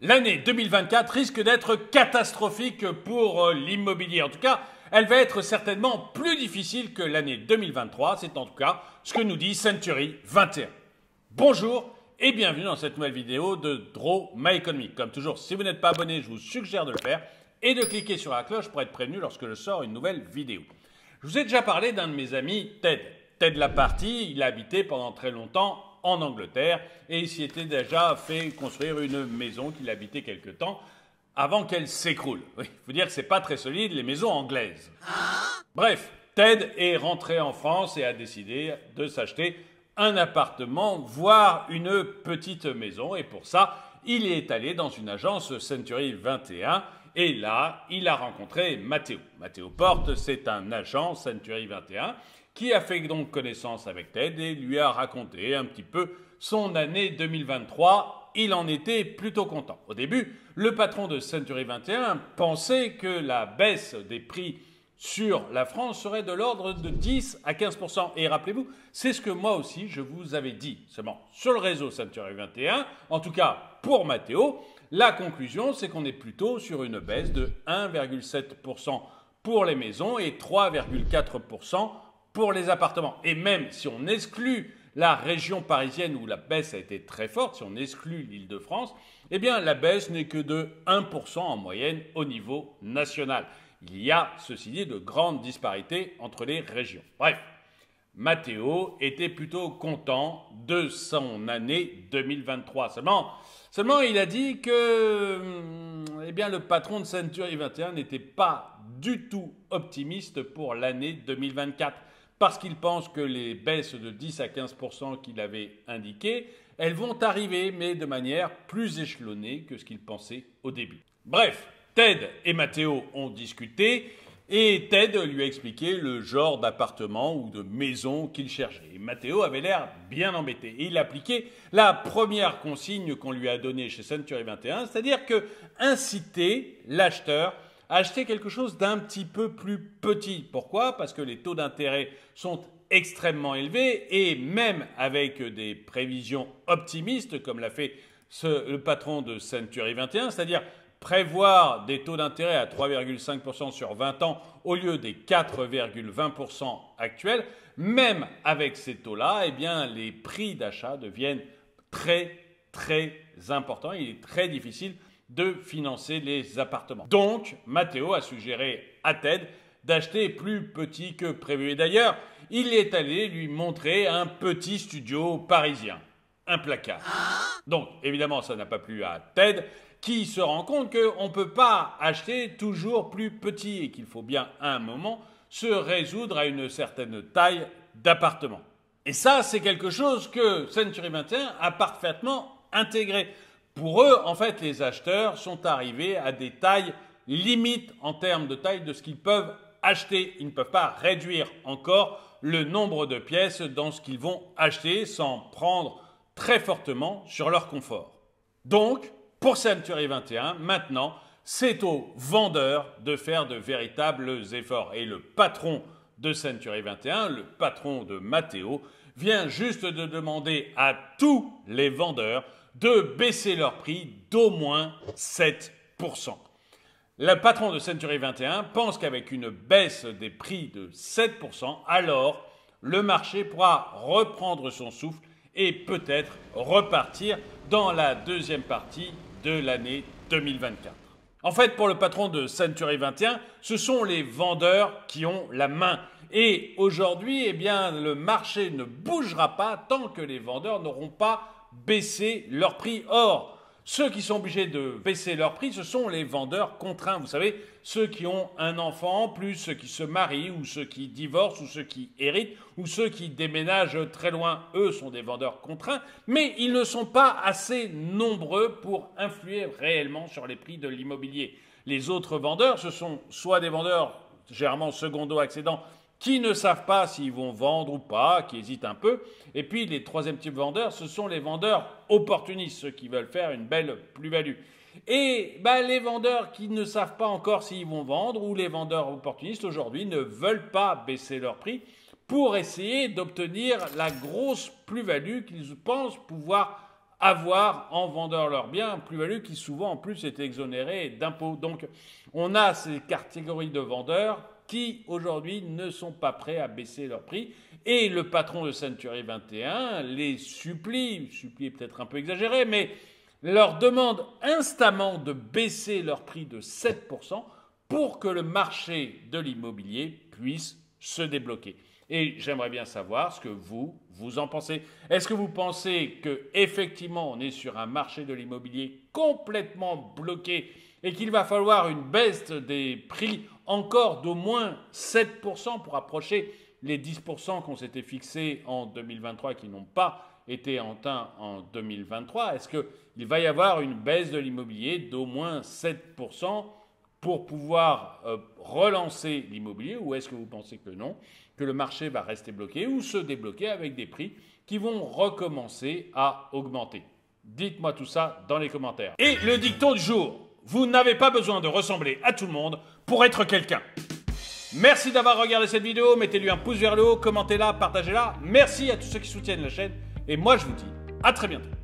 L'année 2024 risque d'être catastrophique pour l'immobilier. En tout cas, elle va être certainement plus difficile que l'année 2023. C'est en tout cas ce que nous dit Century 21. Bonjour et bienvenue dans cette nouvelle vidéo de Draw My Economy. Comme toujours, si vous n'êtes pas abonné, je vous suggère de le faire et de cliquer sur la cloche pour être prévenu lorsque je sors une nouvelle vidéo. Je vous ai déjà parlé d'un de mes amis, Ted. Ted Lapartie, il a habité pendant très longtemps en Angleterre et il s'y était déjà fait construire une maison qu'il habitait quelque temps avant qu'elle s'écroule. Oui, il faut dire que c'est pas très solide les maisons anglaises. Bref, Ted est rentré en France et a décidé de s'acheter un appartement, voire une petite maison, et pour ça, il est allé dans une agence Century 21 et là, il a rencontré Matteo. Matteo Porte, c'est un agent Century 21 qui a fait donc connaissance avec Ted et lui a raconté un petit peu son année 2023. Il en était plutôt content. Au début, le patron de Century 21 pensait que la baisse des prix sur la France serait de l'ordre de 10 à 15%. Et rappelez-vous, c'est ce que moi aussi je vous avais dit. Seulement, sur le réseau Century 21, en tout cas pour Matteo, la conclusion c'est qu'on est plutôt sur une baisse de 1,7% pour les maisons et 3,4% pour les appartements. Et même si on exclut la région parisienne où la baisse a été très forte, si on exclut l'Île-de-France, eh bien la baisse n'est que de 1% en moyenne au niveau national. Il y a, ceci dit, de grandes disparités entre les régions. Bref, Matteo était plutôt content de son année 2023. Seulement il a dit que eh bien, le patron de Century 21 n'était pas du tout optimiste pour l'année 2024. Parce qu'il pense que les baisses de 10 à 15% qu'il avait indiquées, elles vont arriver, mais de manière plus échelonnée que ce qu'il pensait au début. Bref, Ted et Matteo ont discuté et Ted lui a expliqué le genre d'appartement ou de maison qu'il cherchait. Et Matteo avait l'air bien embêté. Et il appliquait la première consigne qu'on lui a donnée chez Century 21, c'est-à-dire que inciter l'acheteur acheter quelque chose d'un petit peu plus petit. Pourquoi? Parce que les taux d'intérêt sont extrêmement élevés et même avec des prévisions optimistes, comme l'a fait le patron de Century 21, c'est-à-dire prévoir des taux d'intérêt à 3,5% sur 20 ans au lieu des 4,20% actuels, même avec ces taux-là, eh bien, les prix d'achat deviennent très importants. Il est très difficile de financer les appartements. Donc, Matteo a suggéré à Ted d'acheter plus petit que prévu. Et d'ailleurs, il est allé lui montrer un petit studio parisien, un placard. Donc, évidemment, ça n'a pas plu à Ted, qui se rend compte qu'on ne peut pas acheter toujours plus petit et qu'il faut bien, à un moment, se résoudre à une certaine taille d'appartement. Et ça, c'est quelque chose que Century 21 a parfaitement intégré. Pour eux, en fait, les acheteurs sont arrivés à des tailles limites en termes de taille de ce qu'ils peuvent acheter. Ils ne peuvent pas réduire encore le nombre de pièces dans ce qu'ils vont acheter sans prendre très fortement sur leur confort. Donc, pour Century 21, maintenant, c'est aux vendeurs de faire de véritables efforts. Et le patron de Century 21, le patron de Matteo, vient juste de demander à tous les vendeurs de baisser leur prix d'au moins 7%. Le patron de Century 21 pense qu'avec une baisse des prix de 7%, alors le marché pourra reprendre son souffle et peut-être repartir dans la deuxième partie de l'année 2024. En fait, pour le patron de Century 21, ce sont les vendeurs qui ont la main. Et aujourd'hui, eh bien, le marché ne bougera pas tant que les vendeurs n'auront pas baisser leur prix. Or, ceux qui sont obligés de baisser leur prix, ce sont les vendeurs contraints. Vous savez, ceux qui ont un enfant en plus, ceux qui se marient, ou ceux qui divorcent, ou ceux qui héritent, ou ceux qui déménagent très loin, eux sont des vendeurs contraints, mais ils ne sont pas assez nombreux pour influer réellement sur les prix de l'immobilier. Les autres vendeurs, ce sont soit des vendeurs généralement secondo-accédants, qui ne savent pas s'ils vont vendre ou pas, qui hésitent un peu. Et puis les troisième type vendeurs, ce sont les vendeurs opportunistes, ceux qui veulent faire une belle plus-value. Et les vendeurs qui ne savent pas encore s'ils vont vendre ou les vendeurs opportunistes aujourd'hui ne veulent pas baisser leur prix pour essayer d'obtenir la grosse plus-value qu'ils pensent pouvoir avoir en vendant leurs biens un plus-value qui souvent en plus est exonérée d'impôts. Donc on a ces catégories de vendeurs qui aujourd'hui ne sont pas prêts à baisser leur prix et le patron de Century 21 les supplie est peut-être un peu exagéré, mais leur demande instamment de baisser leur prix de 7% pour que le marché de l'immobilier puisse se débloquer. Et j'aimerais bien savoir ce que vous en pensez. Est-ce que vous pensez qu'effectivement on est sur un marché de l'immobilier complètement bloqué et qu'il va falloir une baisse des prix encore d'au moins 7% pour approcher les 10% qu'on s'était fixés en 2023 et qui n'ont pas été atteints en 2023? Est-ce qu'il va y avoir une baisse de l'immobilier d'au moins 7% pour pouvoir relancer l'immobilier, ou est-ce que vous pensez que non, que le marché va rester bloqué ou se débloquer avec des prix qui vont recommencer à augmenter? Dites-moi tout ça dans les commentaires. Et le dicton du jour, vous n'avez pas besoin de ressembler à tout le monde pour être quelqu'un. Merci d'avoir regardé cette vidéo, mettez-lui un pouce vers le haut, commentez-la, partagez-la. Merci à tous ceux qui soutiennent la chaîne et moi je vous dis à très bientôt.